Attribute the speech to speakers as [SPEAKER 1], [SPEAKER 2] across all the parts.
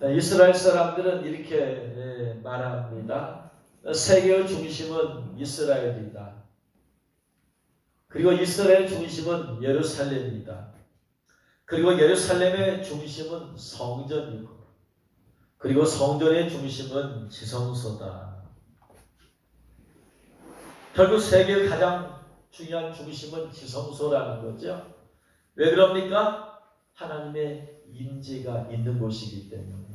[SPEAKER 1] 이스라엘 사람들은 이렇게 말합니다. 세계의 중심은 이스라엘이다. 그리고 이스라엘 중심은 예루살렘이다. 그리고 예루살렘의 중심은 성전이고, 그리고 성전의 중심은 지성소다. 결국 세계의 가장 중요한 중심은 지성소라는 거죠. 왜 그럽니까? 하나님의 임재가 있는 곳이기 때문에.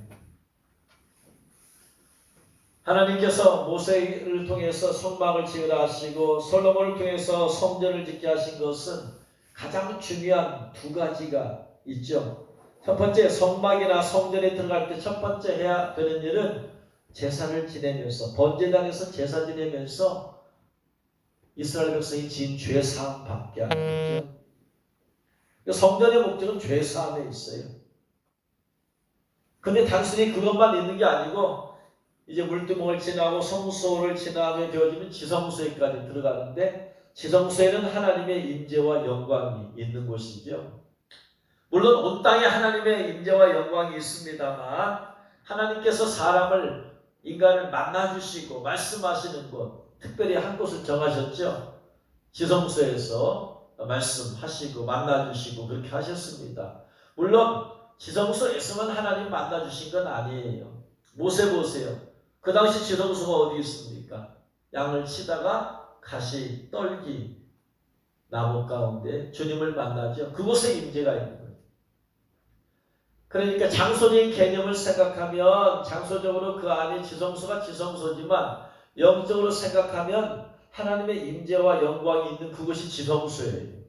[SPEAKER 1] 하나님께서 모세를 통해서 성막을 지으라 하시고 솔로몬을 통해서 성전을 짓게 하신 것은 가장 중요한 두 가지가 있죠. 첫 번째, 성막이나 성전에 들어갈 때 첫 번째 해야 되는 일은 제사를 지내면서, 번제단에서 제사 지내면서 이스라엘 백성이 지은 죄사함 받게 하는 거죠. 성전의 목적은 죄사함에 있어요. 근데 단순히 그것만 있는 게 아니고 이제 물두멍을 지나고 성소를 지나게 되어지면 지성소에까지 들어가는데, 지성소에는 하나님의 임재와 영광이 있는 곳이죠. 물론 온 땅에 하나님의 임재와 영광이 있습니다만, 하나님께서 사람을, 인간을 만나주시고 말씀하시는 곳, 특별히 한 곳을 정하셨죠. 지성소에서 말씀하시고 만나주시고 그렇게 하셨습니다. 물론 지성소에서만 하나님 만나주신 건 아니에요. 모세 보세요. 그 당시 지성소가 어디 있습니까? 양을 치다가 가시 떨기 나무 가운데 주님을 만나죠. 그곳에 임재가 있는 거예요. 그러니까 장소적인 개념을 생각하면 장소적으로 그 안에 지성소가 지성소지만 영적으로 생각하면 하나님의 임재와 영광이 있는 그곳이 지성소예요.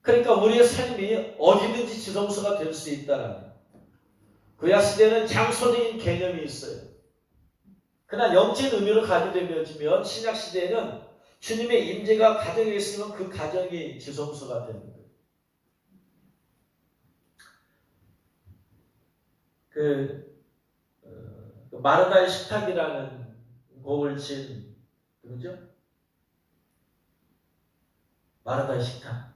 [SPEAKER 1] 그러니까 우리의 삶이 어디든지 지성소가 될 수 있다는 거예요. 구약 시대는 장소적인 개념이 있어요. 그러나 영적인 의미로 가지게 되어지면 신약 시대에는 주님의 임재가 가정에 있으면 그 가정이 지성소가 되는 거예요. 마르다의 식탁이라는 곡을 친 누구죠? 마르다의 식탁.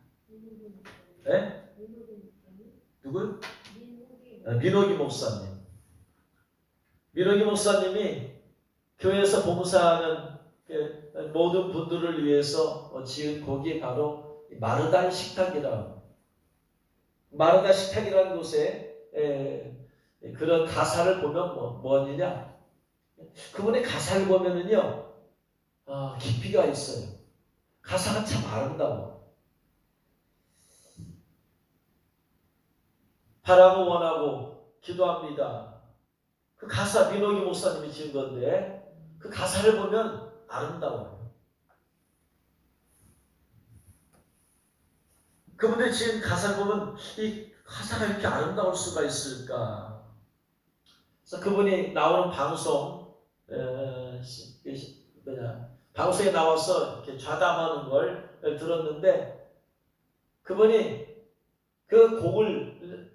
[SPEAKER 1] 네? 누구? 민호기 목사님. 민호기 목사님이 교회에서 봉사하는 모든 분들을 위해서 지은 곡이 바로 마르다의 식탁이라고. 마르다 식탁이라는 곳에 그런 가사를 보면 뭐냐? 그분의 가사를 보면은요, 깊이가 있어요. 가사가 참 아름다워. 바라고 원하고 기도합니다. 그 가사 민호기 목사님이 지은 건데 그 가사를 보면 아름다워요. 그분들이 지은 가사를 보면 이 가사가 이렇게 아름다울 수가 있을까? 그래서 그분이 나오는 방송에 나와서 이렇게 좌담하는 걸 들었는데, 그분이 그 곡을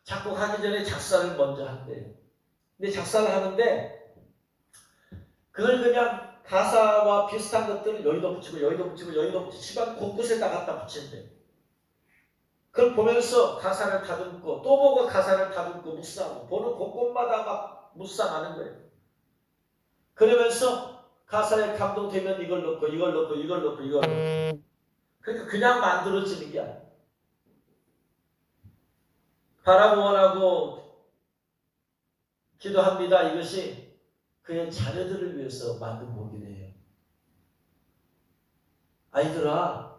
[SPEAKER 1] 작곡하기 전에 작사를 먼저 한대요. 근데 작사를 하는데 그걸 그냥 가사와 비슷한 것들을 여기도 붙이고 여기도 붙이고 여기도 붙이고 집안 곳곳에다 갖다 붙인대요. 그걸 보면서 가사를 다듬고 또 보고 가사를 다듬고 묵상하고 보는 곳곳마다 막 묵상하는 거예요. 그러면서 가사에 감동되면 이걸 넣고 이걸 넣고 이걸 넣고 이걸 넣고. 그러니까 그냥 만들어지는 게 아니에요. 바라고 원하고 기도합니다. 이것이 그의 자녀들을 위해서 만든 곡이래요. 아이들아,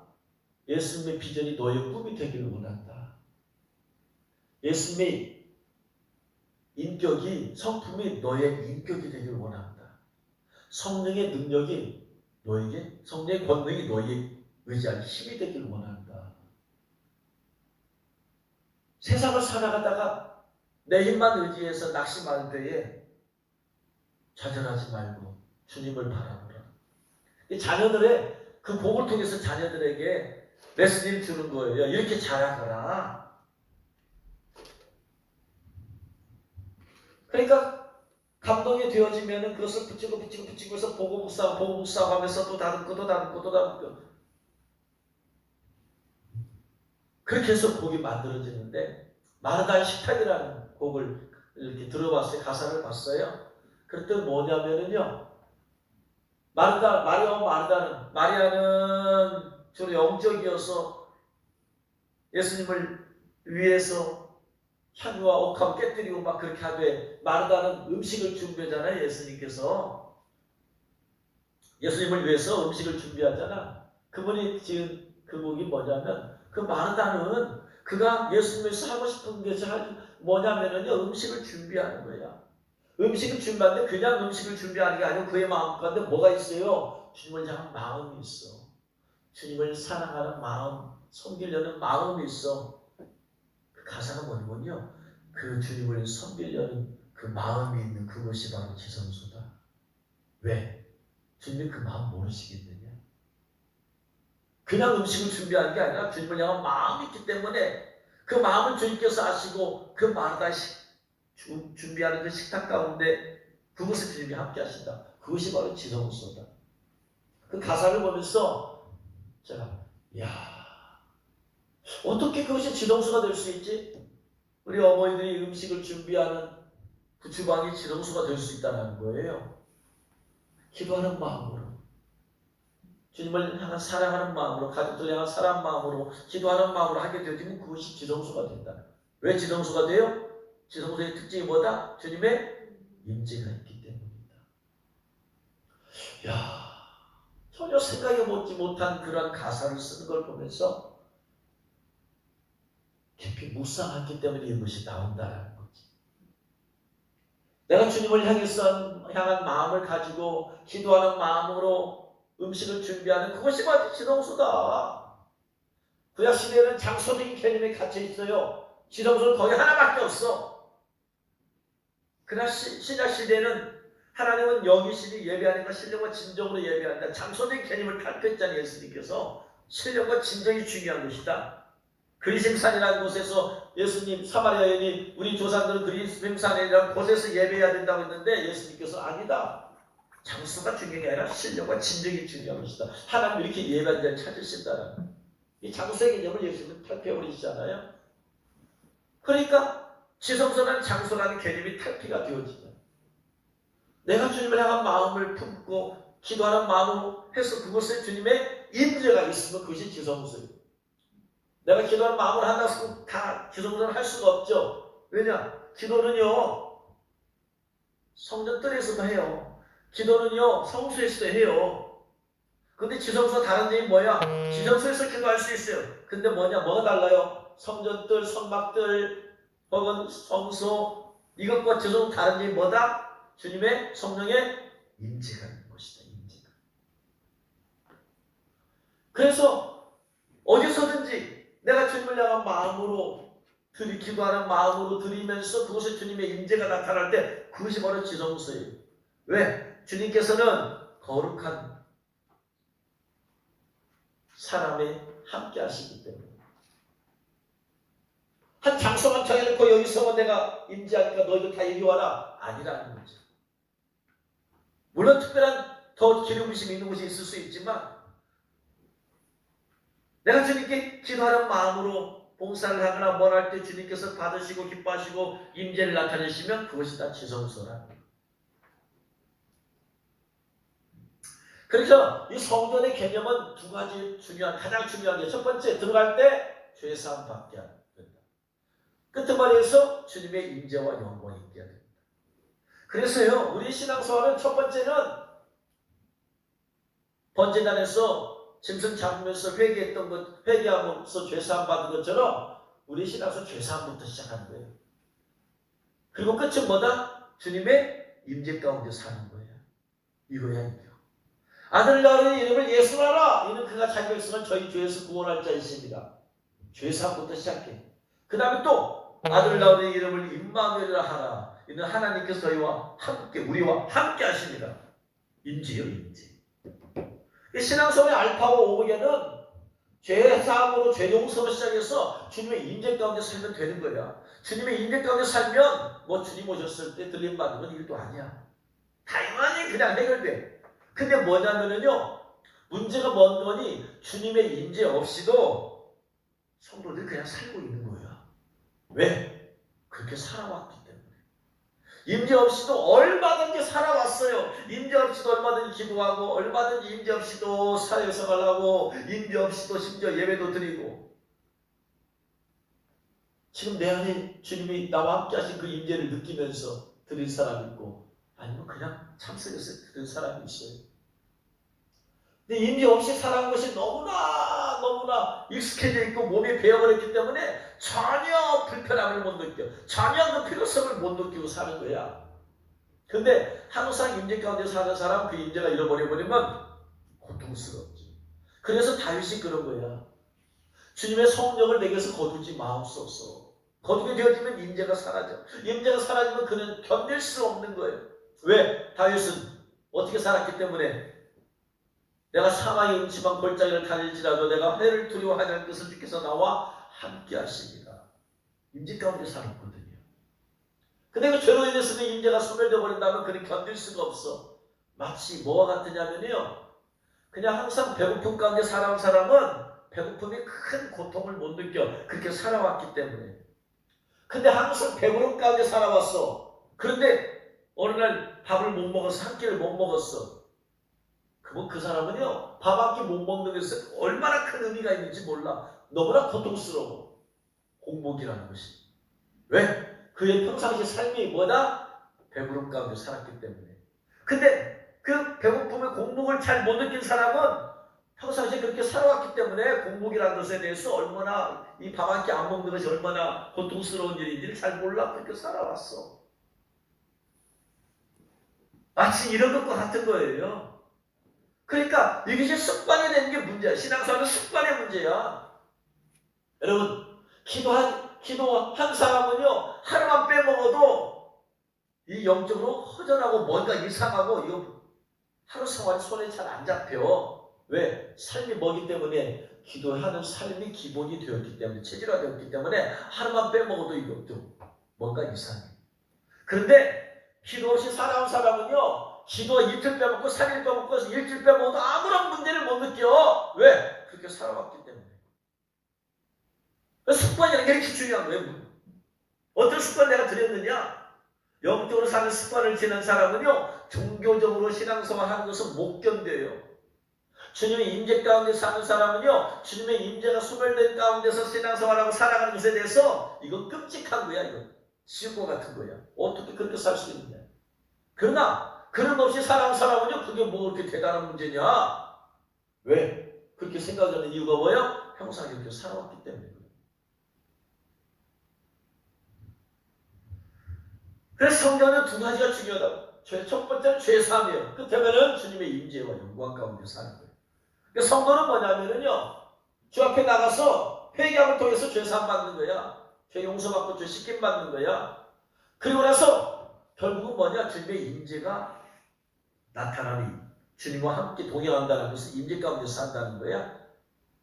[SPEAKER 1] 예수님의 비전이 너의 꿈이 되기를 원한다. 예수님의 인격이, 성품이 너의 인격이 되기를 원한다. 성령의 능력이 너에게, 성령의 권능이 너에게 의지할 힘이 되기를 원한다. 세상을 살아가다가 내 힘만 의지해서 낙심하는 때에 좌절하지 말고 주님을 바라보라. 이 자녀들의 그 복을 통해서 자녀들에게 레슨을 주는 거예요. 이렇게 자라거라. 그러니까 감동이 되어지면 그것을 붙이고 해서 보고 묵상하고 하면서 또 다듬고 또 다듬고 또 다듬고, 그렇게 해서 곡이 만들어지는데, 마르다의 식탁이라는 곡을 이렇게 들어봤어요. 가사를 봤어요. 그랬더니 뭐냐면은요. 마리아는 주로 영적이어서 예수님을 위해서 향유와 옥합 깨뜨리고 막 그렇게 하되, 마르다는 음식을 준비하잖아요. 예수님을 위해서 음식을 준비하잖아. 그분이 지은 그 곡이 뭐냐면, 그 마르다는 그가 예수님에서 하고 싶은 것이 뭐냐면은요, 음식을 준비하는 거야. 음식을 준비하는데 그냥 음식을 준비하는 게 아니고 그의 마음 가운데 뭐가 있어요? 주님을 향한 마음이 있어. 주님을 사랑하는 마음, 섬기려는 마음이 있어. 그 가사가 뭐냐면요, 그 주님을 섬기려는 그 마음이 있는 그것이 바로 지성소다. 왜? 주님이 그 마음 모르시겠느냐? 그냥 음식을 준비하는 게 아니라 주님을 향한 마음이 있기 때문에 그 마음을 주님께서 아시고 그 마르다 준비하는 그 식탁 가운데 그것을 주님이 함께 하신다. 그것이 바로 지성소다. 그 가사를 보면서 제가 어떻게 그것이 지성소가 될 수 있지? 우리 어머니들이 음식을 준비하는 그 주방이 지성소가 될 수 있다는 거예요. 기도하는 마음으로, 주님을 향한 사랑하는 마음으로, 가족들 향한 사랑 마음으로, 기도하는 마음으로 하게 되면 그것이 지성소가 된다. 왜 지성소가 돼요? 지성소의 특징이 뭐다? 주님의 임재가 있기 때문이다. 전혀 생각해보지 못한 그런 가사를 쓰는 걸 보면서 깊이 묵상했기 때문에 이것이 나온다는 거지. 내가 주님을 향한 마음을 가지고 기도하는 마음으로 음식을 준비하는 그것이 바로 지성소다. 구약시대에는 장소적인 개념이 갇혀 있어요. 지성소는 거기 하나밖에 없어. 그러나 신약시대는 하나님은 영이시니 예배하는 것, 신령과 진정으로 예배한다. 장소적인 개념을 발표했잖아요. 예수님께서 신령과 진정이 중요한 것이다. 그리심산이라는 곳에서 예수님, 사마리아 여인이 우리 조상들은 그리심산이라는 곳에서 예배해야 된다고 했는데 예수님께서 아니다. 장소가 중요한 게 아니라 신령과 진정이 중요한 것이다. 하나님 이렇게 예배하는 데를 찾으신다는 이 장소의 개념을 예수님은 탈피해버리시잖아요. 그러니까 지성소라는 장소라는 개념이 탈피가 되어지죠. 내가 주님을 향한 마음을 품고 기도하는 마음으로 해서 그곳에 주님의 임재가 있으면 그것이 지성소예요. 내가 기도하는 마음을 한다고 해서 다 지성소를 할 수가 없죠. 왜냐? 기도는요, 성전뜰에서도 해요. 기도는요, 성소에서도 해요. 근데 지성소가 다른 점이 뭐야? 지성소에서 기도할 수 있어요. 근데 뭐가 달라요? 성전뜰, 성막뜰, 혹은 성소, 이것과 지성소 다른 점이 뭐다? 주님의 성령의 임재가 있는 것이다. 임재가. 그래서 어디서든지 내가 주님을 향한 마음으로 기도하는 마음으로 드리면서 그곳에 주님의 임재가 나타날 때 그것이 바로 지성소예요. 왜? 주님께서는 거룩한 사람에 함께 하시기 때문에. 한 장소만 정해놓고 여기서 내가 임재하니까 너희도 다 여기 와라. 아니라는 거죠. 물론 특별한 더 기름부심이 있는 곳이 있을 수 있지만 내가 주님께 기도하는 마음으로 봉사를 하거나 뭘 할 때 주님께서 받으시고 기뻐하시고 임재를 나타내시면 그것이 다 지성소라. 그래서 이 성전의 개념은 두 가지 가장 중요한 게 첫 번째, 들어갈 때 죄사함 받게 한다. 끝머리에서 주님의 임재와 영광이 있게 해야 됩니다. 그래서요, 우리 신앙생활은 첫 번째는 번제단에서 짐승 잡으면서 회개하면서 죄사함 받은 것처럼 우리 신앙생활 죄사함부터 시작하는 거예요. 그리고 끝은 뭐다? 주님의 임재 가운데 사는 거예요. 이거야, 이거. 아들 낳으니 이름을 예수로 하라. 이는 그가 자기 백성을 저희 죄에서 구원할 자이십니다. 죄사함부터 시작해. 그 다음에 또 아들 낳으니 이름을 임마누엘이라 하라. 이는 하나님께서 저희와 함께, 우리와 함께 하십니다. 임재요, 임재. 신앙성의 알파와 오메가는 죄사함으로 죄용서로 시작해서 주님의 임재 가운데 살면 되는 거야. 주님의 임재 가운데 살면 주님 오셨을 때 들림받는 건 일도 아니야. 당연히 그냥 해결돼. 근데 뭐냐면은요, 문제가 뭔 거니 주님의 임재 없이도 성도들이 그냥 살고 있는 거야. 왜? 그렇게 살아왔기 때문에. 임재 없이도 얼마든지 살아왔어요. 임재 없이도 얼마든지 기도하고, 얼마든지 임재 없이도 사회생활하고, 임재 없이도 심지어 예배도 드리고. 지금 내 안에 주님이 나와 함께 하신 그 임재를 느끼면서 드릴 사람이 있고, 아니면 그냥 참석해서 드릴 사람이 있어요. 근데 임재 없이 살아온 것이 너무나 익숙해져 있고 몸이 배어버렸기 때문에 전혀 불편함을 못 느껴. 전혀 그 필요성을 못 느끼고 사는 거야. 근데 항상 임재 가운데 사는 사람, 그 임재가 잃어버려버리면 고통스럽지. 그래서 다윗이 그런 거야. 주님의 성령을 내게서 거두지 마옵소서. 거두게 되어지면 임재가 사라져. 임재가 사라지면 그는 견딜 수 없는 거예요. 왜? 다윗은 어떻게 살았기 때문에 내가 사망의 음침한 골짜기를 다닐지라도 내가 해를 두려워하지 않을 것을 주께서 나와 함께 하십니다. 임재 가운데 살았거든요. 근데 그 죄로 인해서 그 임재가 소멸되어 버린다면 그는 견딜 수가 없어. 마치 뭐와 같으냐면요, 그냥 항상 배고픔 가운데 살아온 사람은 배고픔이 큰 고통을 못 느껴. 그렇게 살아왔기 때문에. 근데 항상 배부름 가운데 살아왔어. 그런데 어느 날 밥을 못 먹어서 한 끼를 못 먹었어. 그럼 그 사람은요, 밥 한 끼 못 먹는 것에 얼마나 큰 의미가 있는지 몰라. 너무나 고통스러워. 공복이라는 것이. 왜? 그의 평상시 삶이 뭐다? 배부름 가운데 살았기 때문에. 근데 그 배고픔의 공복을 잘 못 느낀 사람은 평상시에 그렇게 살아왔기 때문에 공복이라는 것에 대해서 얼마나, 이 밥 한 끼 안 먹는 것이 얼마나 고통스러운 일인지를 잘 몰라. 그렇게 살아왔어. 마치 이런 것과 같은 거예요. 그러니까 이것이 습관이 되는 게 문제야. 신앙생활은 습관의 문제야. 여러분, 기도한 사람은요, 하루만 빼먹어도 이 영적으로 허전하고 뭔가 이상하고 이거 하루 생활이 손에 잘 안 잡혀. 왜? 삶이 뭐기 때문에, 기도하는 삶이 기본이 되었기 때문에, 체질화되었기 때문에 하루만 빼먹어도 이거 좀 뭔가 이상해. 그런데 기도 없이 살아온 사람은요, 기도 이틀 빼먹고 3일 빼먹고 일주일 빼먹어도 아무런 문제를 못 느껴. 왜? 그렇게 살아왔기 때문에. 습관이라는 게 이렇게 중요한 거예요. 어떤 습관 내가 드렸느냐? 영적으로 사는 습관을 지닌 사람은요, 종교적으로 신앙생활 하는 것을 못 견뎌요. 주님의 임재 가운데 사는 사람은요, 주님의 임재가 소멸된 가운데서 신앙생활하고 살아가는 것에 대해서 이건 끔찍한 거야. 이건 지옥과 같은 거야. 어떻게 그렇게 살 수 있느냐? 그러나 그런 없이 살아온 사람은요, 그게 뭐 그렇게 대단한 문제냐? 왜? 그렇게 생각하는 이유가 뭐예요? 평생 이렇게 살아왔기 때문에. 그래서 성경은 두 가지가 중요하다고. 첫 번째는 죄사함이에요. 끝에는 주님의 임재와 영광 가운데 사는 거예요. 그러니까 성도는 뭐냐면요, 주 앞에 나가서 회개함을 통해서 죄사함 받는 거야. 죄 용서받고 죄 씻김 받는 거야. 그리고 나서 결국은 뭐냐? 주님의 임재가 나타나니 주님과 함께 동행한다는 것은 임재 가운데 산다는 거야.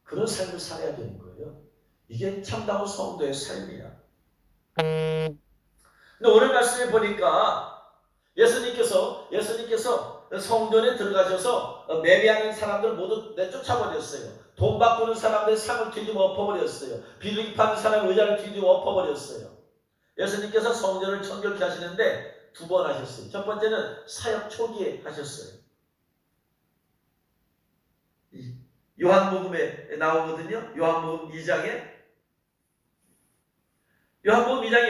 [SPEAKER 1] 그런 삶을 살아야 되는 거예요. 이게 참다운 성도의 삶이야. 근데 오늘 말씀에 보니까 예수님께서 성전에 들어가셔서 매매하는 사람들 모두 내쫓아버렸어요. 돈 바꾸는 사람들 상을 뒤집어 엎어버렸어요. 비둘기 파는 사람 의자를 뒤집어 엎어버렸어요. 예수님께서 성전을 정결케 하시는데 두 번 하셨어요. 첫 번째는 사역 초기에 하셨어요. 요한복음에 나오거든요. 요한복음 2장에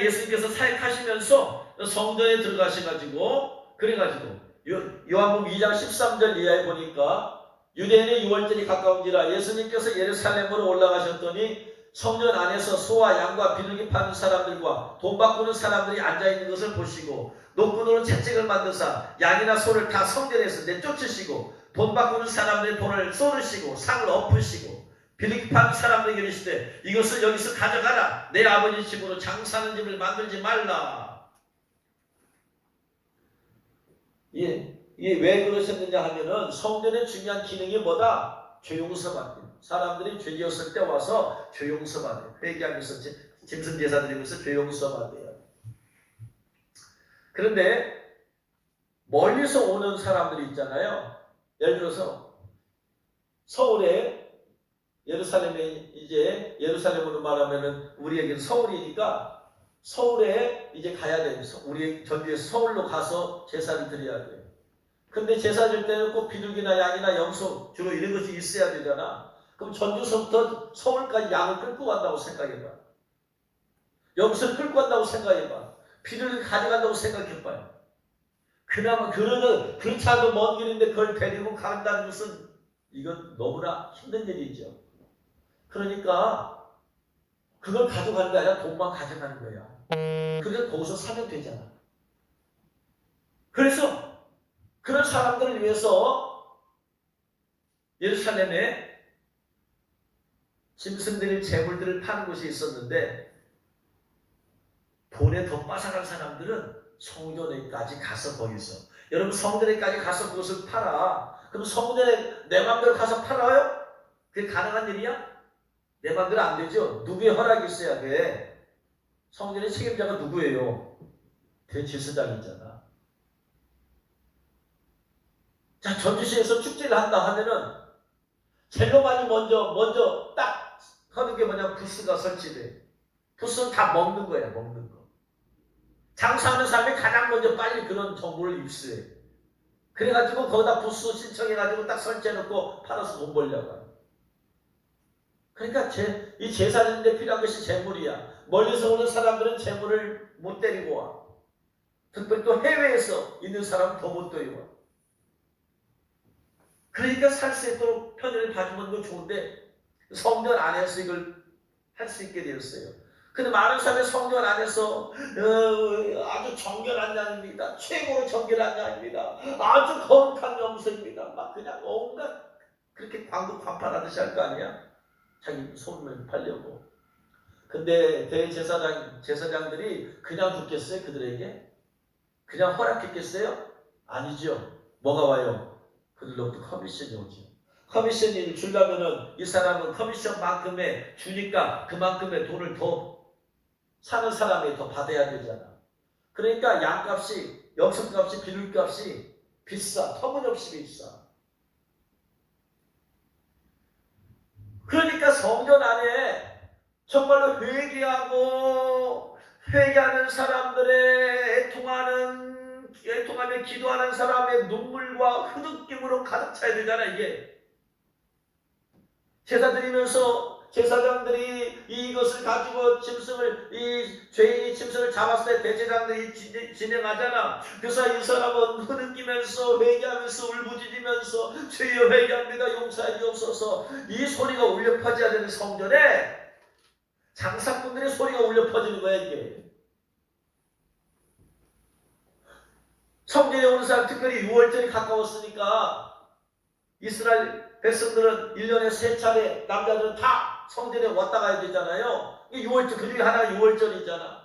[SPEAKER 1] 예수님께서 사역하시면서 성전에 들어가셔가지고, 그래가지고 요한복음 2장 13절 이하에 보니까 유대인의 유월절이 가까운지라 예수님께서 예루살렘으로 올라가셨더니 성전 안에서 소와 양과 비둘기 파는 사람들과 돈 바꾸는 사람들이 앉아있는 것을 보시고 노끈으로 채찍을 만드사 양이나 소를 다 성전에서 내쫓으시고 돈 바꾸는 사람들의 돈을 쏘르시고 상을 엎으시고 비둘기 파는 사람들에게 이르시되 이것을 여기서 가져가라. 내 아버지 집으로 장사하는 집을 만들지 말라. 왜 그러셨느냐 하면은 성전의 중요한 기능이 뭐다? 죄 용서받기. 사람들이 죄 지었을 때 와서 죄 용서받아요. 회개하면서 짐승 제사 드리면서 죄 용서받아요. 그런데 멀리서 오는 사람들이 있잖아요. 예를 들어서 서울에 예루살렘에 이제 예루살렘으로 말하면은 우리에게는 서울이니까 서울에 이제 가야 돼. 우리 전주에서 서울로 가서 제사를 드려야 돼. 근데 제사 줄 때는 꼭 비둘기나 양이나 염소 주로 이런 것이 있어야 되잖아. 그럼 전주서부터 서울까지 양을 끌고 간다고 생각해봐. 염소를 끌고 간다고 생각해봐. 비둘기 가져간다고 생각해봐요. 그나마 그렇지 않아도 먼 길인데 그걸 데리고 간다는 것은 이건 너무나 힘든 일이죠. 그러니까 그걸 가져가는 게 아니라 돈만 가져가는 거야. 그래서 거기서 사면 되잖아. 그래서 그런 사람들을 위해서 예루살렘에 짐승들의 재물들을 파는 곳이 있었는데 돈에 더 빠삭한 사람들은 성전에까지 가서 거기서 여러분 성전에까지 가서 그것을 팔아. 그럼 성전에 내 맘대로 가서 팔아요? 그게 가능한 일이야? 내 맘대로 안 되죠. 누구의 허락이 있어야 돼. 성전의 책임자가 누구예요? 대제사장이잖아. 자, 전주시에서 축제를 한다 하면은 제일 많이 먼저 딱 하는 게 뭐냐? 부스가 설치돼. 부스는 다 먹는 거야, 먹는 거. 장사하는 사람이 가장 먼저 빨리 그런 정보를 입수해. 그래가지고 거기다 부스 신청해가지고 딱 설치해놓고 팔아서 돈 벌려고 하는. 그러니까 이 제사인데 필요한 것이 재물이야. 멀리서 오는 사람들은 재물을 못 데리고 와. 특별히 또 해외에서 있는 사람은 더 못 데리고 와. 그러니까 살 수 있도록 편의를 봐주는 건 좋은데 성전 안에서 이걸 할 수 있게 되었어요. 근데 많은 사람이 성전 안에서 아주 정결한 양입니다. 최고로 정결한 양입니다. 아주 거룩한 염소입니다. 막 그냥 온갖 그렇게 광고 관판하듯이 할 거 아니야? 자기 소문을 팔려고. 근데 제사장들이 그냥 줬겠어요? 그들에게? 그냥 허락했겠어요? 아니죠. 뭐가 와요? 그들로부터 커미션이 오죠. 커미션을 주려면은 이 사람은 커미션만큼의 주니까 그만큼의 돈을 더 사는 사람이 더 받아야 되잖아. 그러니까 양값이, 염소값이, 비둘값이 비싸. 터무니없이 비싸. 그러니까 성전 안에 정말로 회개하는 사람들의 애통하며 기도하는 사람의 눈물과 흐느낌으로 가득 차야 되잖아, 이게. 제사 드리면서 제사장들이 이것을 가지고 죄인이 짐승을 잡았을 때 대제사장들이 진행하잖아. 그래서 이 사람은 흐느끼면서 회개하면서 울부짖으면서 주여 회개합니다. 용서해 주옵소서. 이 소리가 울려 퍼져야 되는 성전에 장사꾼들의 소리가 울려 퍼지는 거야, 이게. 성전에 오는 사람, 특별히 6월절이 가까웠으니까 이스라엘 백성들은 1년에 3차례 남자들은 다 성전에 왔다 가야 되잖아요. 6월절, 그 중에 하나가 6월절이잖아.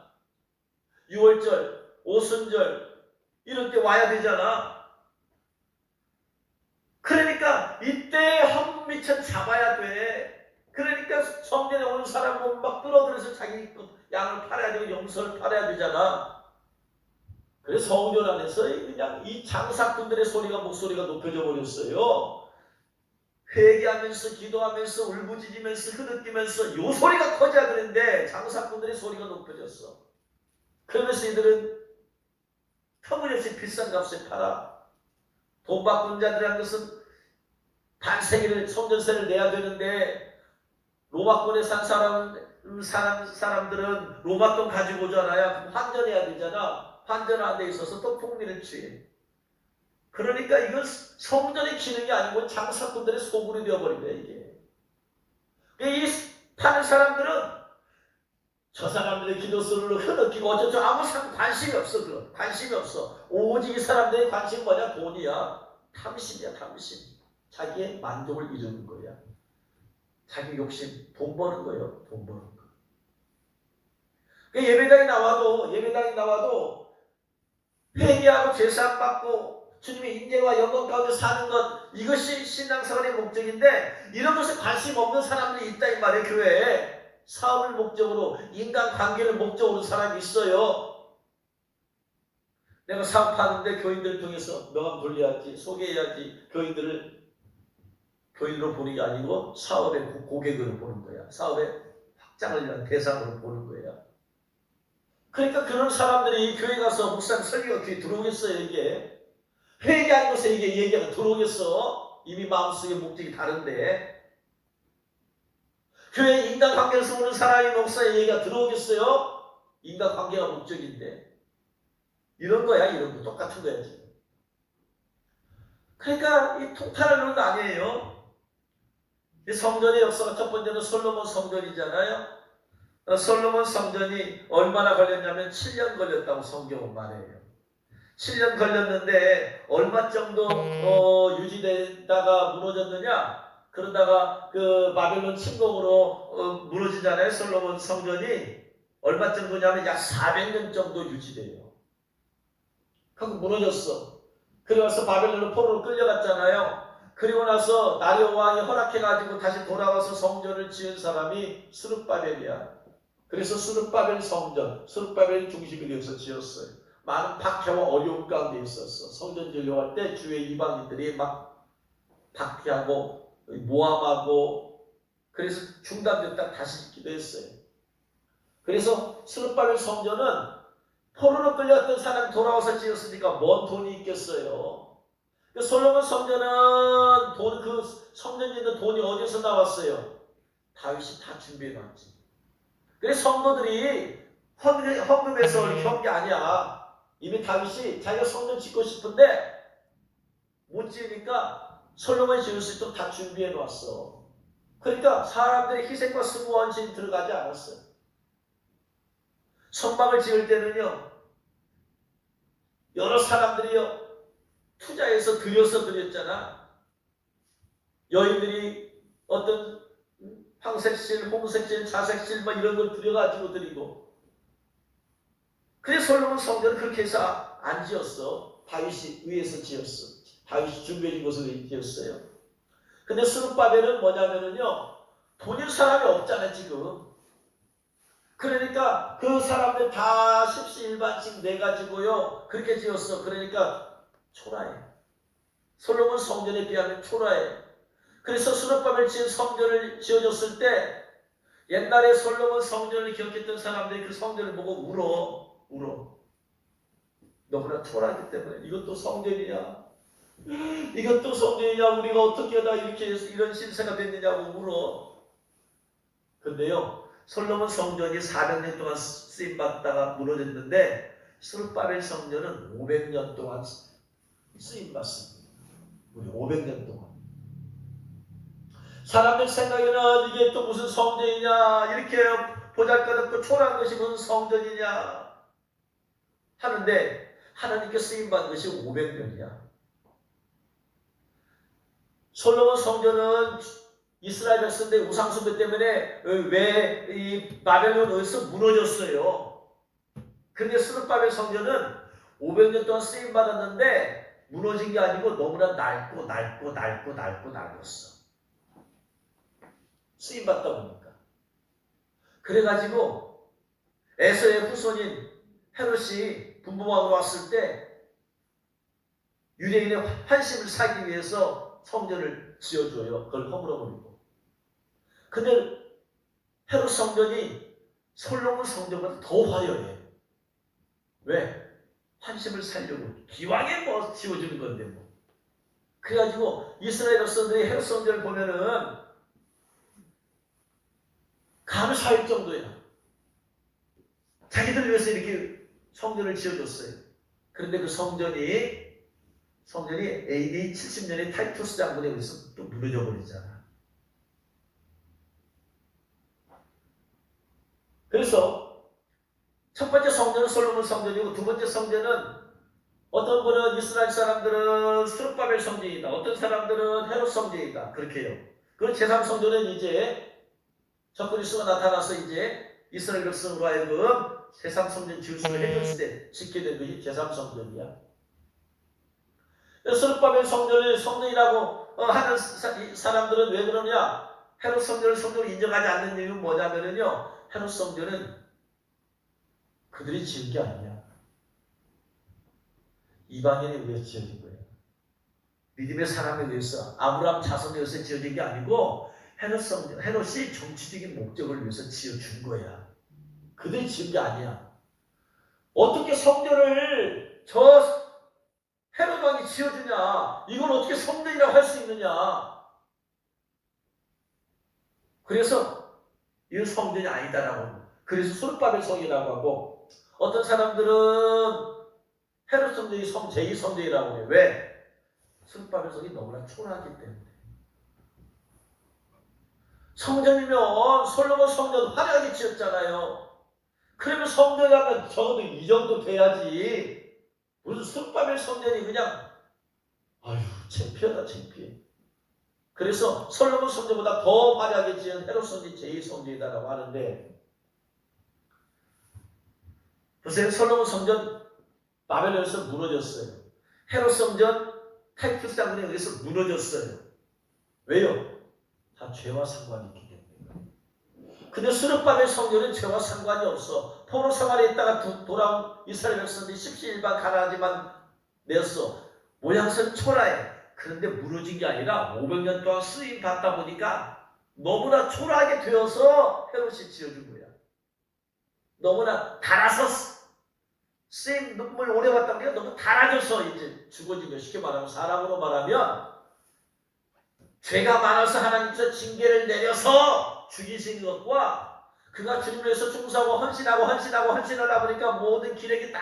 [SPEAKER 1] 6월절, 오순절 이런 때 와야 되잖아. 그러니까 이때 한미천 잡아야 돼. 그러니까 성전에 오는 사람은 막 끌어들여서 자기 양을 팔아야 되고 염소를 팔아야 되잖아. 그래서 성전 안에서 그냥 이 장사꾼들의 목소리가 높여져 버렸어요. 회개하면서 기도하면서 울부짖으면서 흐느끼면서 요 소리가 커져야 되는데 장사꾼들의 소리가 높여졌어. 그러면서 이들은 터무니없이 비싼 값에 팔아. 돈 바꾼 자들이라는 것은 반세기를 성전세를 내야 되는데 로마권에 산 사람들은 로마 돈 가지고 오잖아요. 그럼 환전해야 되잖아. 환전 안 돼 있어서 또 폭리를 취해. 그러니까 이건 성전의 기능이 아니고 장사꾼들의 소굴이 되어버린 거야, 이게. 이 파는 사람들은 저 사람들의 기도 소리로 흐느끼고 어쩌죠 아무 관심이 없어. 그럼 관심이 없어. 오직 이 사람들의 관심은 뭐냐? 돈이야. 탐심이야, 탐심. 자기의 만족을 이루는 거야. 자기 욕심, 돈 버는 거예요. 돈 버는 거. 예배당에 나와도 회개하고 제사 받고 주님의 인재와 영광 가운데 사는 것, 이것이 신앙생활의 목적인데 이런 것에 관심 없는 사람들이 있다 이 말이에요. 교회에 사업을 목적으로, 인간관계를 목적으로 사람이 있어요. 내가 사업하는데 교인들을 통해서 명함 돌려야지, 소개해야지, 교인으로 보는 게 아니고 사업의 고객으로 보는 거야. 사업의 확장을 위한 대상으로 보는 거야. 그러니까 그런 사람들이 교회 가서 목사님 설교가 귀에 들어오겠어요, 이게? 회개하는 것에 이게 얘기가 들어오겠어? 이미 마음속에 목적이 다른데. 교회 인간관계에서 오는 사람이 목사의 얘기가 들어오겠어요? 인간관계가 목적인데. 이런 거야, 이런 거. 똑같은 거야, 지금. 그러니까 이 통탄하는 건 아니에요. 이 성전의 역사가 첫 번째는 솔로몬 성전이잖아요. 솔로몬 성전이 얼마나 걸렸냐면 7년 걸렸다고 성경은 말해요. 7년 걸렸는데 얼마 정도 유지되다가 무너졌느냐? 그러다가 그 바벨론 침공으로 무너지잖아요. 솔로몬 성전이 얼마 정도냐면 약 400년 정도 유지돼요. 그거 무너졌어. 그리고 나서 바벨론으로 포로로 끌려갔잖아요. 그리고 나서 다리오 왕이 허락해가지고 다시 돌아와서 성전을 지은 사람이 스룹바벨이야. 그래서 스룹바벨 성전, 스룹바벨 중심이 되어서 지었어요. 많은 박해와 어려움 가운데 있었어. 성전 지으려고 할 때 주의 이방인들이 막 박해하고 모함하고 그래서 중단됐다 다시 짓기도 했어요. 그래서 스룹바벨 성전은 포로로 끌렸던 사람이 돌아와서 지었으니까 뭔 돈이 있겠어요. 솔로몬 성전은 그 성전 짓는 돈이 어디서 나왔어요? 다윗이 다 준비해놨지. 그래서 성도들이 헌금해서 이렇게 한 게 아니야. 이미 다윗이 자기가 성전 짓고 싶은데 못 지으니까 솔로몬이 지을 수 있도록 다 준비해 놨어. 그러니까 사람들의 희생과 수고원신이 들어가지 않았어요. 성막을 지을 때는요, 여러 사람들이요, 투자해서 들여서 드렸잖아. 여인들이 어떤 황색실, 홍색실, 자색실 뭐 이런 걸 들여가지고 드리고. 그래서 솔로몬 성전은 그렇게 해서 안 지었어. 다윗이 위에서 지었어. 다윗이 준비해준 곳을 지었어요. 근데 스룹바벨은 뭐냐면은요, 돈일 사람이 없잖아 지금. 그러니까 그 사람들 다 십시일반씩 내가지고요 그렇게 지었어. 그러니까 초라해. 솔로몬 성전에 비하면 초라해. 그래서 스룹바벨 지은 성전을 지어줬을 때 옛날에 솔로몬 성전을 기억했던 사람들이 그 성전을 보고 울어. 너무나 초라하기 때문에 이것도 성전이냐? 이것도 성전이냐? 우리가 어떻게 하다 이렇게 해서 이런 신세가 됐느냐고 울어. 근데요, 솔로몬 성전이 400년 동안 쓰임받다가 무너졌는데 스룹바벨 성전은 500년 동안 쓰임받습니다. 우리 500년 동안. 사람들 생각에는 이게 또 무슨 성전이냐, 이렇게 보잘것없고 초라한 것이 무슨 성전이냐 하는데 하나님께 쓰임받은 것이 500년이야. 솔로몬 성전은 이스라엘 백성들의 우상숭배 때문에 왜 이 바벨론에서 무너졌어요. 그런데 스룹바벨 성전은 500년 동안 쓰임받았는데 무너진 게 아니고 너무나 낡았어. 쓰임받다 보니까. 그래가지고 에서의 후손인 헤롯이 분봉왕으로 왔을 때 유대인의 환심을 사기 위해서 성전을 지어줘요. 그걸 허물어버리고. 근데 헤롯 성전이 솔로몬 성전보다 더 화려해. 왜? 환심을 살려고. 기왕에 뭐 지어주는 건데 뭐. 그래가지고 이스라엘 백성들이 헤롯 성전을 보면은 감사할 정도야. 자기들 위해서 이렇게 성전을 지어줬어요. 그런데 그 성전이 AD 70년에 타이투스 장군에 의해서 또 무너져 버리잖아. 그래서 첫 번째 성전은 솔로몬 성전이고 두 번째 성전은 어떤 분은 이스라엘 사람들은 스룹바벨 성전이다. 어떤 사람들은 헤롯 성전이다. 그렇게 해요. 그 제3성전은 이제 적그리스도가 나타나서 이제 이스라엘 백성으로 하여금 제3성전 지으시고 해줬을 때 짓게 된 것이 제3성전이야. 스룹바벨 성전을 성전이라고 하는 사람들은 왜 그러냐? 헤롯 성전을 성전으로 인정하지 않는 이유는 뭐냐면요, 헤롯 성전은 그들이 지은 게 아니야. 이방인에 의해서 지어진 거야. 믿음의 사람에 의해서, 아브라함 자손에 의해서 지어진 게 아니고 헤롯이 정치적인 목적을 위해서 지어준 거야. 그들이 지은 게 아니야. 성전을 저 헤롯 왕이 지어주냐? 이걸 어떻게 성전이라고 할 수 있느냐? 그래서 이건 성전이 아니다라고. 그래서 수르바벨 성이라고 하고, 어떤 사람들은 헤롯 성전이 제2성전이라고 해요. 왜? 수르바벨 성이 너무나 초라하기 때문에. 성전이면 솔로몬 성전 화려하게 지었잖아요. 그러면 성전이라면 적어도 이 정도 돼야지. 무슨 수르바벨 성전이 그냥 아유 창피하다 창피해. 그래서 솔로몬 성전보다 더 화려하게 지은 헤롯 성전이 제2성전이다라고 하는데, 보세요. 솔로몬 성전 바벨론에서 무너졌어요. 헤롯 성전 타이투스 장군에 의해서 무너졌어요. 왜요? 다 죄와 상관이 있기 때문에. 근데 수르바벨 성전은 죄와 상관이 없어. 포로 생활에 있다가 돌아온 이스라엘 백성들이 십시일반 가난하지만 내었어. 모양새는 초라해. 그런데 무너진 게 아니라 500년 동안 쓰임 받다 보니까 너무나 초라하게 되어서 헤롯이 지어준 거야. 너무나 달아서 쓰임 눈물 오래 받다 보니까 너무 달아져서 이제 죽어진 거야. 쉽게 말하면 사람으로 말하면 죄가 많아서 하나님께서 징계를 내려서 죽이신 것과 그가 주님을 위해서 충성하고 헌신하다 보니까 모든 기력이 다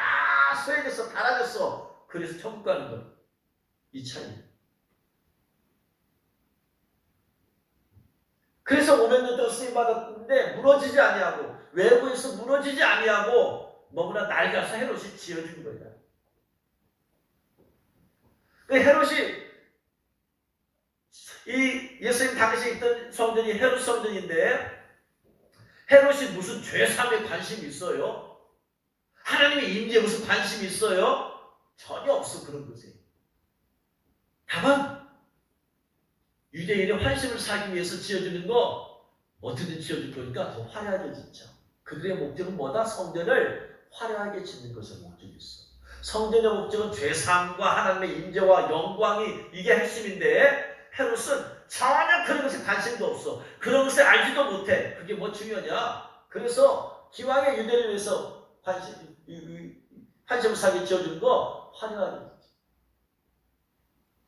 [SPEAKER 1] 쇠해져서 달아졌어. 그래서 천국 가는 거. 이 차이. 그래서 500년 동안 쓰임받았는데 무너지지 아니하고, 외부에서 무너지지 아니하고 너무나 낡아서 헤롯이 지어준 거야. 그 헤롯이 이 예수님 당시에 있던 성전이 헤롯 성전인데, 헤롯이 무슨 죄사함에 관심이 있어요? 하나님의 임재에 무슨 관심이 있어요? 전혀 없어. 그런 것에. 다만 유대인의 환심을 사기 위해서 지어주는 거 어떻게든 지어줄 거니까 더 화려하게 짓자. 그들의 목적은 뭐다? 성전을 화려하게 짓는 것을 목적이 있어. 성전의 목적은 죄사함과 하나님의 임재와 영광이 이게 핵심인데, 헤롯은 전혀 그런 것에 관심도 없어. 그런 것을 알지도 못해. 그게 뭐 중요하냐? 그래서 기왕에 유대를 위해서 환심을 사기 지어주는 거 화려하게.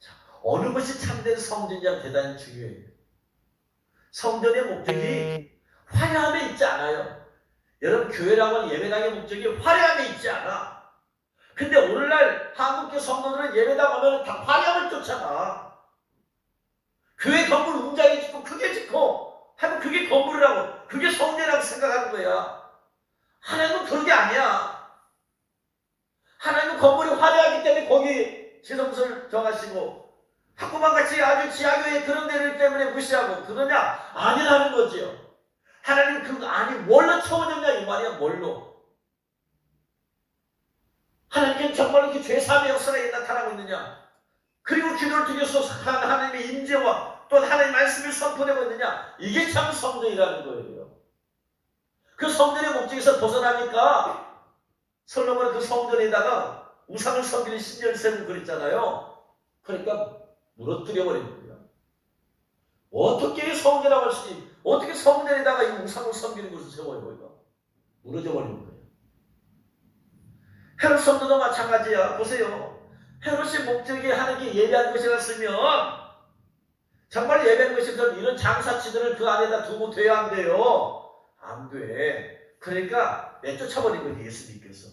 [SPEAKER 1] 자, 어느 것이 참된 성전이냐 대단히 중요해요. 성전의 목적이 화려함에 있지 않아요. 여러분 교회라고 하는 예배당의 목적이 화려함에 있지 않아. 근데 오늘날 한국교 성도들은 예배당 오면 다 화려함을 쫓아가. 교회 건물 웅장히 짓고 크게 짓고 하면 그게 건물이라고, 그게 성전이라고 생각하는 거야. 하나님은 그런 게 아니야. 하나님은 건물이 화려하기 때문에 거기 지성소를 정하시고, 학구만 같이 아주 지하교회 그런 데를 때문에 무시하고 그러냐? 아니라는 거지요. 하나님 그거 아니 뭘로 채워졌냐 이 말이야. 뭘로? 하나님께는 정말로 그 죄사함의 역사가 나타나고 있느냐? 그리고 기도를 통해서 하나님의 임재와 또 하나님의 말씀을 선포되고 있느냐? 이게 참 성전이라는 거예요. 그 성전의 목적에서 벗어나니까 솔로몬은 그 성전에다가 우상을 섬기는 신전을 세우고 그랬잖아요. 그러니까 무너뜨려버린 거예요. 어떻게 성전이라고 할 수 있지? 어떻게 성전에다가 이 우상을 섬기는 것을 세워요? 이거 무너져버리는 거예요. 헤롯 성전도 마찬가지야. 보세요. 헤롯의 목적이 하나님께 예배하는 것이었으면 정말 예배하는 것이면 이런 장사치들을 그 안에다 두고 돼야 안 돼요. 안 돼. 그러니까 내쫓아버린 거예요. 예수님께서.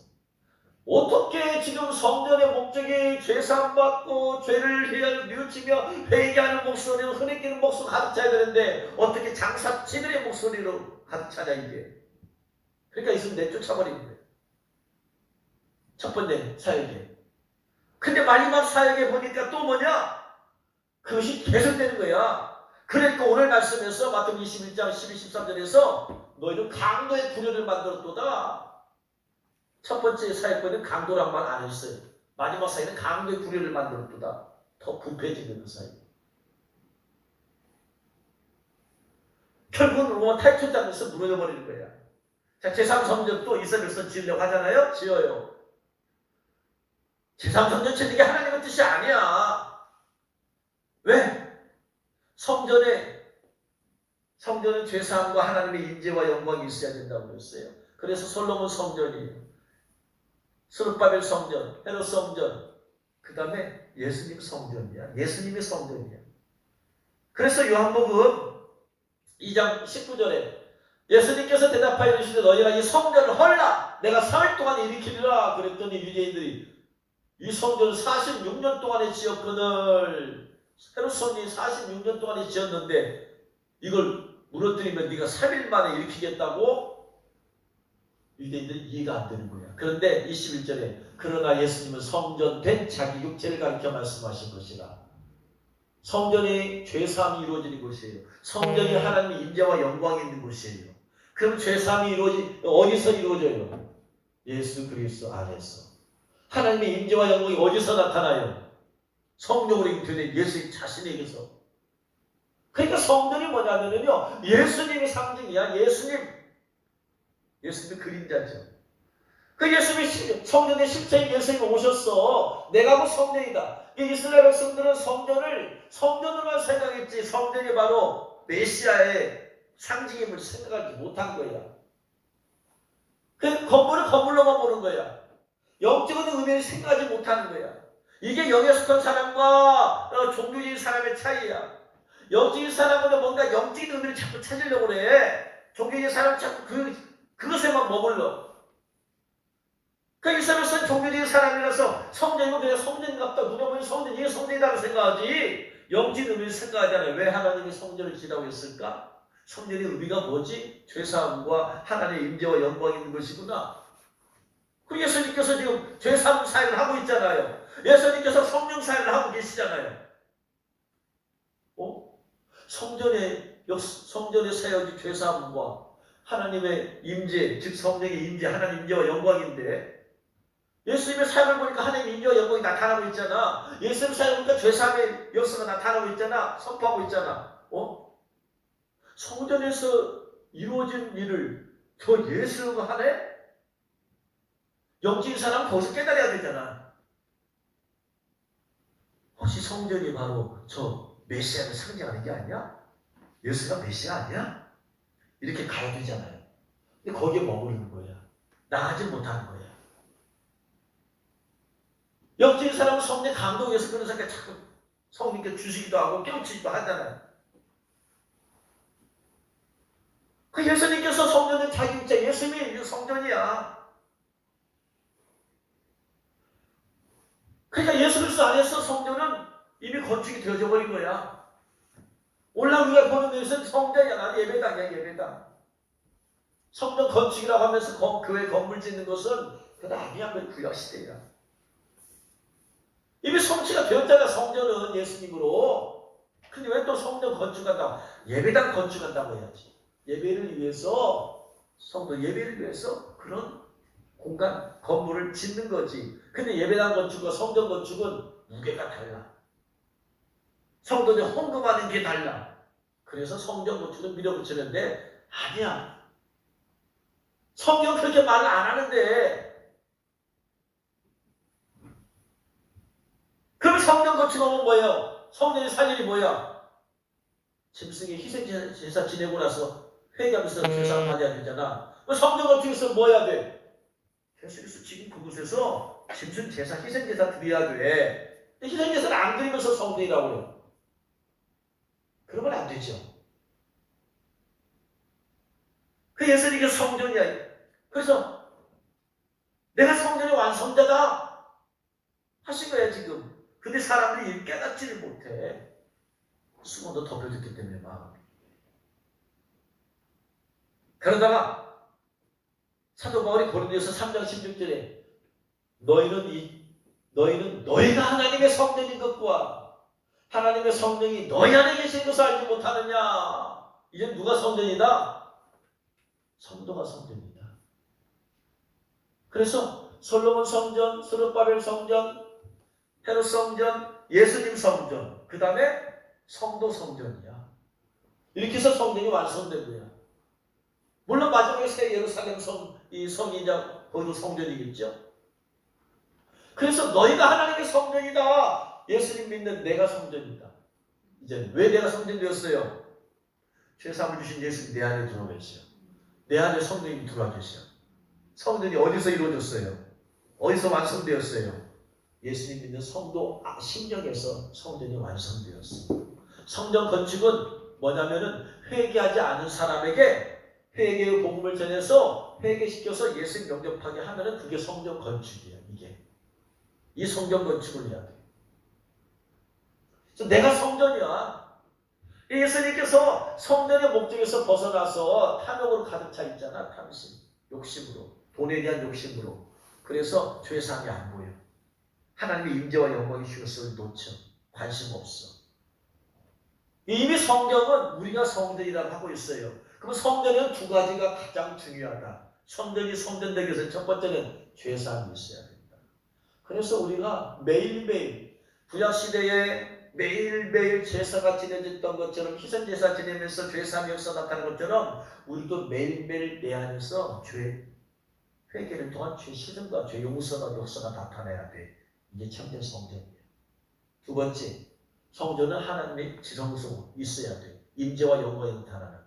[SPEAKER 1] 어떻게 지금 성전의 목적이 죄사함 받고 죄를 뉘우치며 회개하는 목소리로 흐느끼는 목소리로 가득 차야 되는데 어떻게 장사치들의 목소리로 가득 차냐 이게. 그러니까 예수님 내쫓아버린 거예요. 첫 번째 사역에. 근데 마지막 사역에 보니까 또 뭐냐? 그것이 계속되는 거야. 그러니까 오늘 말씀에서 마태복음 21장 12, 13절에서 너희는 강도의 구려를 만들었도다. 첫 번째 사역권은 강도란 말 안 했어요. 마지막 사역은 강도의 구려를 만들었도다. 더 부패해지는 그 사역. 결국은 로마 타이틀장에서 무너져버리는 거야. 자, 제3성전 또 이스라엘에서 지으려고 하잖아요. 지어요. 제3성전 짓는 게 하나님의 뜻이 아니야. 왜? 성전은 죄사함과 하나님의 임재와 영광이 있어야 된다고 그랬어요. 그래서 솔로몬 성전이에요. 스룹바벨 성전, 헤롯 성전, 그 다음에 예수님 성전이야. 예수님이 성전이야. 그래서 요한복음 2장 19절에 예수님께서 대답하여 이르시되 너희가 이 성전을 헐라 내가 사흘 동안 일으키리라 그랬더니 유대인들이 이 성전을 46년 동안에 지었거늘 헤롯 성전이 46년 동안에 지었는데 이걸 무너뜨리면 네가 3일 만에 일으키겠다고? 유대인들이 이해가 안 되는 거야. 그런데 21절에 그러나 예수님은 성전된 자기 육체를 가리켜 말씀하신 것이라. 성전이 죄사함이 이루어지는 곳이에요. 성전이 하나님의 임재와 영광이 있는 곳이에요. 그럼 죄사함이 어디서 이루어져요? 예수 그리스도 안에서. 하나님의 임재와 영광이 어디서 나타나요? 성령으로 잉태된 예수님 자신에게서. 그러니까 성전이 뭐냐면요, 예수님의 상징이야. 예수님의 그림자죠. 그 예수님의 성전의 실체인 예수님이 오셨어. 내가 그 성전이다. 이스라엘 백성들은 성전으로만 생각했지 성전이 바로 메시아의 상징임을 생각하지 못한 거야. 그 건물은 건물로만 보는 거야. 영적인 의미를 생각하지 못하는 거야. 이게 영에 속한 사람과 종교적인 사람의 차이야. 영적인 사람은 뭔가 영적인 의미를 자꾸 찾으려고 그래. 종교적인 사람은 자꾸 그것에만 머물러. 그 이스라엘은 종교적인 사람이라서 성전이고 그냥 성전같다. 누가 보면 성전, 이게 성전이라고 생각하지. 영적인 의미를 생각하잖아요. 왜 하나님이 성전을 지라고 했을까? 성전의 의미가 뭐지? 죄사함과 하나님의 임재와 영광이 있는 것이구나. 그 예수님께서 지금 죄사함 사역을 하고 있잖아요. 예수님께서 성령 사역을 하고 계시잖아요. 성전의 사역이 죄사함과 하나님의 임재, 즉 성령의 임재, 하나님 임재와 영광인데 예수님의 사역을 보니까 하나님의 임재와 영광이 나타나고 있잖아. 예수님 사역을 보니까 죄사함의 역사가 나타나고 있잖아. 선포하고 있잖아. 성전에서 이루어진 일을 저 예수가 하네? 영적인 사람은 거기서 깨달아야 되잖아. 혹시 성전이 바로 저 메시아를 상징하는 게 아니야? 예수가 메시아 아니야? 이렇게 가르치잖아요. 근데 거기에 머무르는 거야. 나가지 못하는 거야. 영적인 사람은 성령 감동해서 그런 사람이 자꾸 성령께 주시기도 하고 깨우치기도 하잖아요. 그 예수님께서 성전은 자기 육체, 예수님이 성전이야. 그러니까 예수 그리스도 안에서 성전은 이미 건축이 되어져 버린 거야. 오늘 우리가 보는 데서는 성전이야. 나는 예배당이야, 예배당. 성전 건축이라고 하면서 교회 건물 짓는 것은 그건 아니야. 그 구약시대야. 이미 성취가 되었잖아, 성전은 예수님으로. 근데 왜 또 성전 건축한다고? 예배당 건축한다고 해야지. 예배를 위해서, 성도 예배를 위해서 그런 공간, 건물을 짓는 거지. 근데 예배당 건축과 성전 건축은 무게가 달라. 성도들 헌금하는 게 달라. 그래서 성전 건축은 밀어붙이는데 아니야. 성경 그렇게 말을 안 하는데. 그럼 성전 건축하면 뭐예요? 성전의 살일이 뭐야? 짐승의 희생제사 지내고 나서 회개하면서 죄사함 받아야 되잖아. 성전 건축에서 뭐 해야 돼? 예수께서 지금 그곳에서 짐승 제사, 희생제사 드려야 돼. 희생제사를 안 드리면서 성전이라고 해요. 그러면 안 되죠. 그 예수님께서 성전이야. 그래서 내가 성전의 완성자다 하신 거야 지금. 근데 사람들이 깨닫지를 못해. 수건도 덮여졌기 때문에 마음이. 그러다가 사도 바울이 고린도에서 3장 16절에 너희는 너희가 하나님의 성전인 것과 하나님의 성령이 너희 안에 계시는 것을 알지 못하느냐. 이제 누가 성전이다? 성도가 성전이다. 그래서 솔로몬 성전, 스룹바벨 성전, 헤롯 성전, 예수님 성전, 그 다음에 성도 성전이야. 이렇게 해서 성전이 완성된 거야. 물론 마지막에 새 예루살렘 성이자 거기도 성전이겠죠. 그래서 너희가 하나님의 성전이다. 예수님 믿는 내가 성전이다. 이제 왜 내가 성전 되었어요? 죄사함을 주신 예수님 내 안에 들어와 계셔. 내 안에 성령이 들어와 계셔. 성전이 어디서 이루어졌어요? 어디서 완성되었어요? 예수님 믿는 성도 심령에서 성전이 완성되었어요. 성전 건축은 뭐냐면은 회개하지 않은 사람에게 회개의 복음을 전해서 회개시켜서 예수님 영접하게 하면은 그게 성전 건축이에요. 이게 이 성전 건축을 해야 돼. 그래서 내가 성전이야. 예수님께서 성전의 목적에서 벗어나서 탐욕으로 가득 차 있잖아. 탐심, 욕심으로, 돈에 대한 욕심으로. 그래서 죄사함이 안 보여. 하나님의 임재와 영광이 주셨을 놓쳐. 관심 없어. 이미 성경은 우리가 성전이라고 하고 있어요. 그럼 성전에는 두 가지가 가장 중요하다. 성전이 성전되기 위해서 첫 번째는 죄사함이 있어야 된다. 그래서 우리가 매일매일 구약시대에 매일매일 제사가 지내졌던 것처럼 희생제사 지내면서 죄사함이 역사 나타나는 것처럼 우리도 매일매일 내 안에서 회개를 통한 죄 시름과 죄 용서가 역사가 나타나야 돼. 이게 참된 성전이에요. 두 번째, 성전은 하나님의 지성소 있어야 돼. 임재와 영광이 나타나는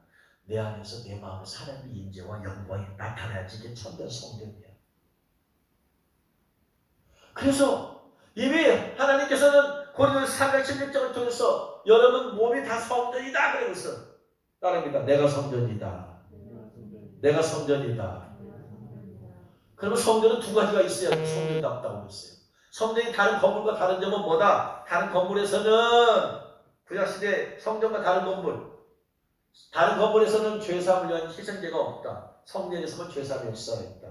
[SPEAKER 1] 내 안에서 내 마음에서 하나님의 임재와 영광이 나타나야지 이게 참된 성전이야. 그래서 이미 하나님께서는 고린도서 316장을 통해서 여러분 몸이 다 성전이다 그러면서 따릅니다. 내가 성전이다. 내가 성전이다. 그러면 성전은 두 가지가 있어야 성전답다고 했어요. 성전이 다른 건물과 다른 점은 뭐다? 다른 건물에서는 구약시대 성전과 다른 건물에서는 죄사함을 위한 희생제가 없다. 성전에서는 죄사함의 역사가 있다.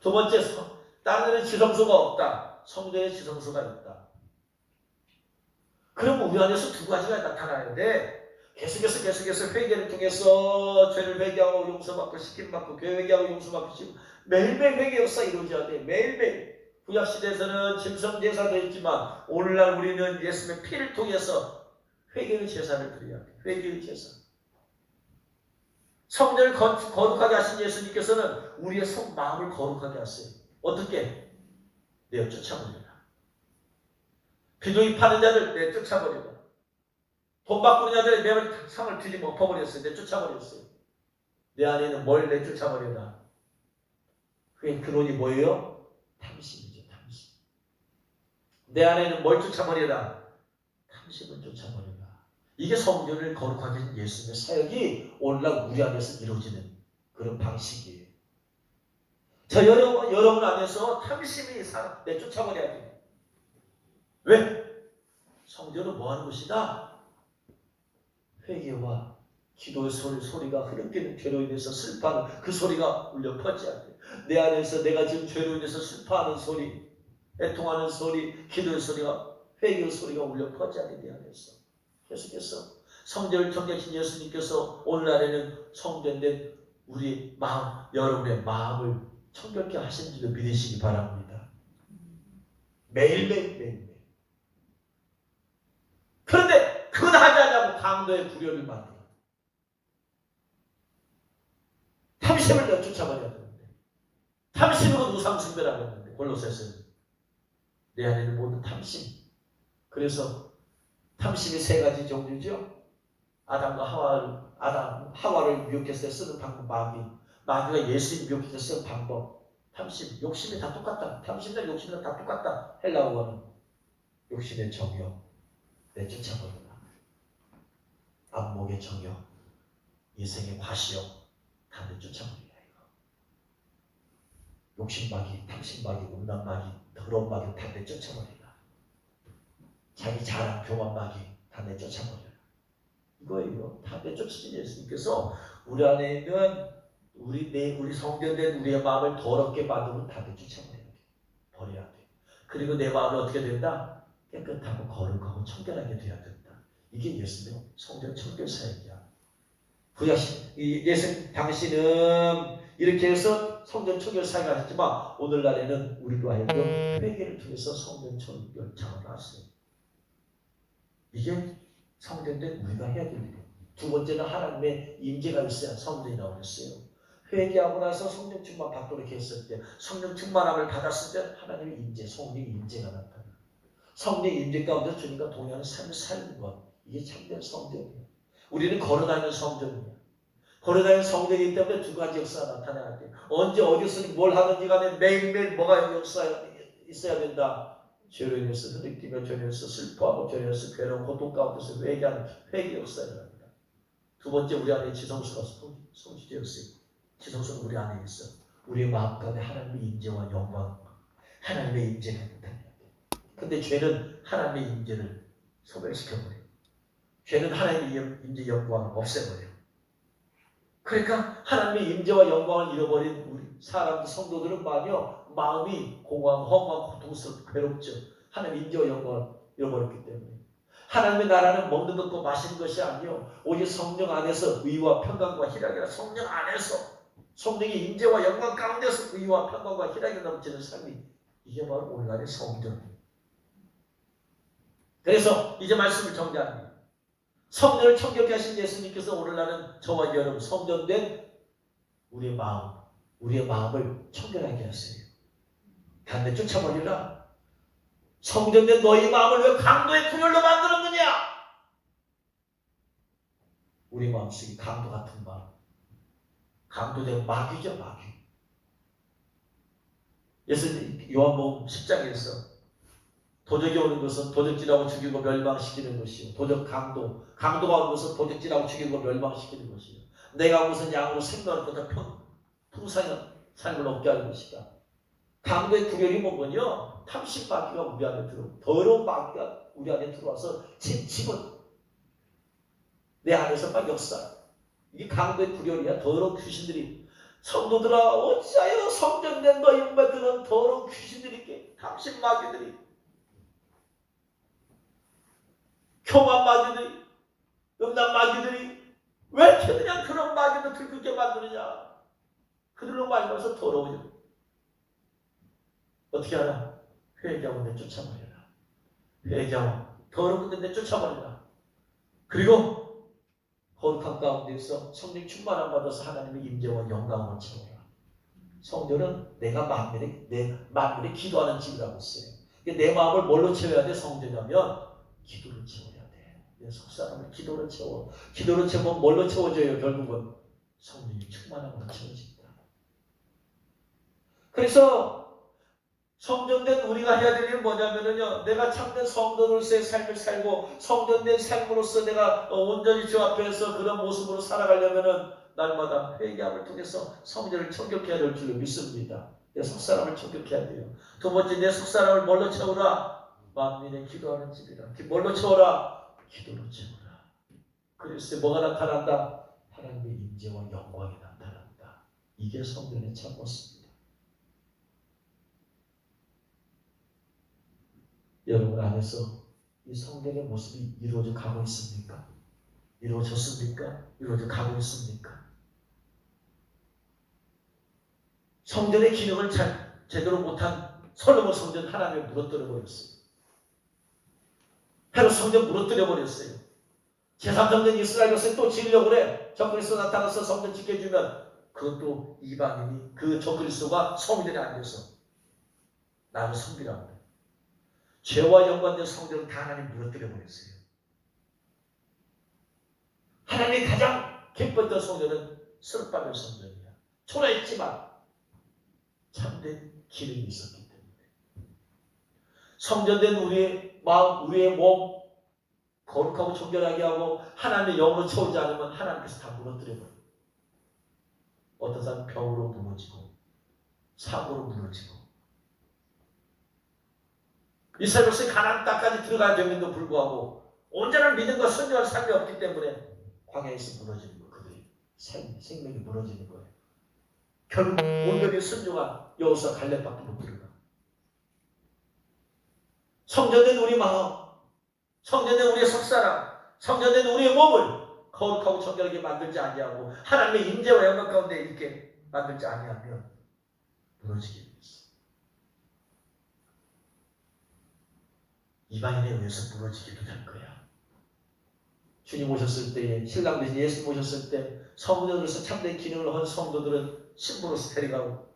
[SPEAKER 1] 두 번째, 다른 데는 지성소가 없다. 성전에 지성소가 있다. 그러면 우리 안에서 두 가지가 나타나는데 계속해서 회개를 통해서 죄를 회개하고 용서받고 시킴받고 교회 회개하고 용서받고 매일매일 회개 역사가 이루어져야 돼. 매일매일. 구약시대에서는 짐승제사도 있지만 오늘날 우리는 예수님의 피를 통해서 회개의 제사를 드려야 돼. 회개의 제사. 성전을 거룩하게 하신 예수님께서는 우리의 마음을 거룩하게 하세요. 어떻게? 내어 쫓아버려라. 비둘기 파는 자들 내 쫓아버려라. 돈 바꾸는 자들 내 상을 뒤집어 엎어버렸어요. 내 쫓아버렸어요. 내 안에는 뭘 내쫓아버려라. 그게 근원이 뭐예요? 탐심이죠. 탐심. 내 안에는 뭘 쫓아버려라. 탐심을 쫓아버려라. 이게 성전을 거룩하게 한 예수님의 사역이 오늘날 우리 안에서 이루어지는 그런 방식이에요. 저 여러분 안에서 탐심이 내쫓아버려야 돼요. 왜? 성전은 뭐하는 곳이다? 회개와 기도의 소리가 흐름끼는 죄로 인해서 슬퍼하는 그 소리가 울려 퍼져야 돼. 내 안에서 내가 지금 죄로 인해서 슬퍼하는 소리, 애통하는 소리, 기도의 소리가, 회개의 소리가 울려 퍼져야 돼. 내 안에서. 계속해서 성전을 통하신 예수님께서 오늘날에는 성전된 우리 마음, 여러분의 마음을 청결케 하신 줄로 믿으시기 바랍니다. 매일매일. 그런데 그건 하지 않냐고 강도의 구려를 만들어. 탐심을 내쫓아버려야 되는데. 탐심으로 우상숭배라고 했는데 골로새서는 내 안에는 모든 탐심. 그래서 탐심이 세 가지 종류죠. 하와를 미혹해서 쓰는 방법, 마귀가 예수님 미혹해서 쓰는 방법. 탐심, 욕심이 다 똑같다. 탐심과 욕심은 다 똑같다. 헬라어는 욕심의 정욕 내쫓아버려라. 안목의 정욕, 인생의 과시욕 다 내쫓아버려라. 욕심마귀, 탐심마귀, 음란마귀, 더러운 마귀 다 내쫓아버려라. 자기 자랑, 교만마귀 다 내쫓아버려라. 이거예요. 다 내쫓으신 예수님께서 우리 안에 있는 우리 성전된 우리의 마음을 더럽게 만들면 다 내쫓아버려야 돼. 버려야 돼. 그리고 내 마음이 어떻게 된다? 깨끗하고 거룩하고 청결하게 돼야 된다. 이게 예수님의 성전 청결 사역이야. 예수님 당신은 이렇게 해서 성전 청결 사역을 하셨지만 오늘날에는 우리도 하여금 회개를 통해서 성전 청결 작업을 하세요. 이게 성전된 우리가 해야 될 일이에요. 두 번째는 하나님의 임재가 있어야 성전이 나오겠어요. 회개하고 나서 성령 충만 받도록 했을 때 성령 충만함을 받았을 때 하나님의 임재, 성령의 임재가 나타나. 성령의 임재 가운데 주님과 동행하는 삶을 살는 것. 이게 참된 성전이에요. 우리는 걸어다니는 성전이에요. 걸어다니는 성전이기 때문에 두 가지 역사가 나타나야 돼요. 언제 어디서 뭘 하든지 간에 매일매일 뭐가 역사가 있어야 된다. 죄로 인해서 흐느끼며 죄로 인해서 슬퍼하고 죄로 인해서 괴로운 고통 가운데서 회개하는 회개 역사를 합니다. 두 번째, 우리 안에 지성소가 성취되었어요. 지성소는 우리 안에 있어. 우리의 마음 가운데 하나님의 임재와 영광, 하나님의 임재가 있다는 이야기. 근데 죄는 하나님의 임재를 소멸시켜버려요. 죄는 하나님의 임재 영광을 없애버려요. 그러니까 하나님의 임재와 영광을 잃어버린 우리 사람 성도들은 마음이 공허하고 허무하고 고통스럽고 괴롭죠. 하나님의 임재와 영광을 잃어버렸기 때문에. 하나님의 나라는 먹는 것과 마시는 것이 아니요, 오직 성령 안에서 의와 평강과 희락이라. 성령 안에서 성령의 임재와 영광 가운데서 의와 평강과 희락이 넘치는 삶이, 이게 바로 오늘날의 성전입니다. 그래서 이제 말씀을 정리합니다. 성전을 청결케 하신 예수님께서 오늘날은 저와 여러분 성전된 우리의 마음을 청결하게 하세요. 단내 쫓아버리라. 성전된 너희 마음을 왜 강도의 분열로 만들었느냐? 우리 마음속이 강도 같은 마음, 강도된 마귀죠, 마귀. 예수님 요한복음 10장에서 도적이 오는 것은 도적질하고 죽이고 멸망시키는 것이요, 강도가 오는 것은 도적질하고 죽이고 멸망시키는 것이요, 내가 무슨 양으로 생명을 거둬 풍성한 삶을 얻게 하는 것이다. 강도의 구별이 뭐군요? 탐심 마귀가 우리 안에 더러운 마귀가 우리 안에 들어와서 침은 내 안에서 막 역사. 이게 강도의 구별이야. 더러운 귀신들이, 성도들아 어찌하여 성전된 너희 몸에 그런 더러운 귀신들이 있게, 탐심 마귀들이, 교만 마귀들이, 음란 마귀들이 왜 이렇게 그냥 그런 마귀도 들끓게 만드느냐? 그들로 말미암아서 더러워져. 어떻게 하나? 회개하고 내쫓아버려라. 회개하고 더러운 데 내쫓아버려라. 그리고 거룩한 가운데서 성령 충만함 받아서 하나님의 임재와 영광을 채워라. 성전은 내 만물에 기도하는 집이라고 했어요. 내 마음을 뭘로 채워야 돼? 성전이면 기도로 채워야 돼. 내 속사람을 기도로 채워. 기도로 채우면 뭘로 채워져요? 결국은 성령이 충만함으로 채워집니다. 그래서 성전된 우리가 해야 될 일은 뭐냐면요, 내가 참된 성도로서의 삶을 살고 성전된 삶으로서 내가 온전히 주 앞에서 그런 모습으로 살아가려면은 날마다 회개함을 통해서 성전을 청결케 해야 될 줄로 믿습니다. 내 속사람을 청결케 해야 돼요. 두 번째, 내 속사람을 뭘로 채우라? 만민의 기도하는 집이라. 뭘로 채워라? 기도로 채워라. 그리스도에 뭐가 나타난다? 하나님의 임재와 영광이 나타난다. 이게 성전의 참 모습입니다. 여러분 안에서 이 성전의 모습이 이루어져 가고 있습니까? 이루어졌습니까? 이루어져 가고 있습니까? 성전의 기능을 제대로 못한 솔로몬 성전 하나님을 무너뜨려 버렸어요. 헤롯 성전 무너뜨려 버렸어요. 제3성전 이스라엘 백성이 또 지으려고 그래. 적그리스도 나타나서 성전 지켜주면 그것도 이방인이 그 적그리스도가 성전에 앉아서 나를 섬기라고 그래. 죄와 연관된 성전을 다 하나님 무너뜨려 버렸어요. 하나님이 가장 기뻤던 성전은 스룹바벨 성전이야. 초라했지만 참된 기능이 있었기 때문에. 성전된 우리의 마음, 우리의 몸 거룩하고 정결하게 하고 하나님의 영으로 채우지 않으면 하나님께서 다 무너뜨려 버려요. 어떤 사람은 병으로 무너지고 사고로 무너지고, 이스라엘 백성이 가나안 땅까지 들어가야 되는데도 불구하고 온전한 믿음과 순종할 삶이 없기 때문에 광야에서 무너지는 거예요. 그들이 생명이 무너지는 거예요. 결국 온전히 순종한 여호수아 갈렙밖에 못 들어가. 성전된 우리 마음, 성전된 우리의 속사람, 성전된 우리의 몸을 거룩하고 정결하게 만들지 아니하고 하나님의 임재와 영광 가운데 있게 만들지 아니하면 무너지게 돼 있어. 이방인에 의해서 무너지기도 될 거야. 주님 오셨을 때에, 신랑 되신 예수 오셨을 때 성전으로서 참된 기능을 한 성도들은 신부로서 데려가고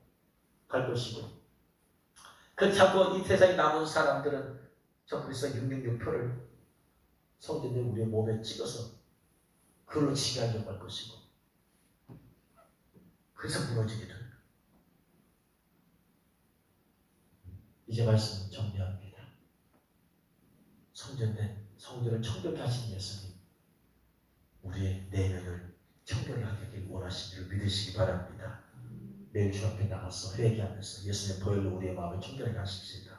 [SPEAKER 1] 갈 것이고, 그렇지 않고 이 세상에 남은 사람들은 적그리스도 666표를 성전된 우리의 몸에 찍어서 그걸로 지배하려고 할 것이고, 그래서 무너지게 됩니다. 이제 말씀을 정리합니다. 성전을 청결케 하신 예수님, 우리의 내면을 청결하게 하길 원하신 줄 믿으시기 바랍니다. 매일 주 앞에 나가서 회개하면서 예수님 보혈로 우리의 마음을 청결하게 하십시다.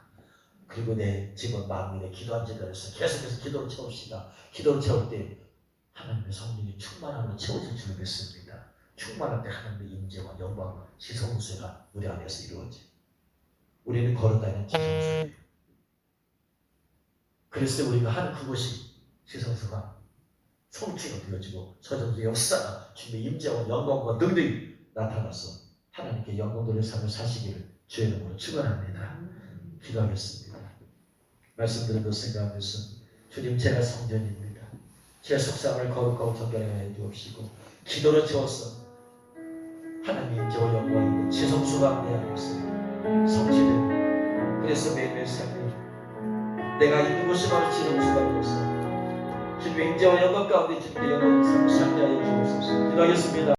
[SPEAKER 1] 그리고 내 집은 만민의 기도한 제자리에서 계속해서 기도를 채웁시다. 기도를 채울 때 하나님의 성령이 충만함으로 채워질 줄 믿습니다. 충만할 때 하나님의 임재와 영광과 지성소가 우리 안에서 이루어져. 우리는 걸어다니는 지성소예요. 그래서 우리가 하는 그것이 지성소가 성취가 되어지고 저정도의 역사가 주님의 임재와 영광과 능력이 나타나서 하나님께 영광 돌릴 삶을 사시기를 주의 이름으로 축원합니다. 기도하겠습니다. 말씀드린 것 생각하면서 주님, 제가 성전입니다. 제 속상을 거룩하고 정결하게 해 주옵시고 기도로 채워서 하나님의 임재와 영광이 있는 지성소가 내 안에서 성취되는, 그래서 매일매일 삶이 내가 있는 곳이 바로 지성소가 되어서 주님의 임재와 영광 가운데 주님의 영광을 삶을 살게 하여 주옵소서. 기도하겠습니다.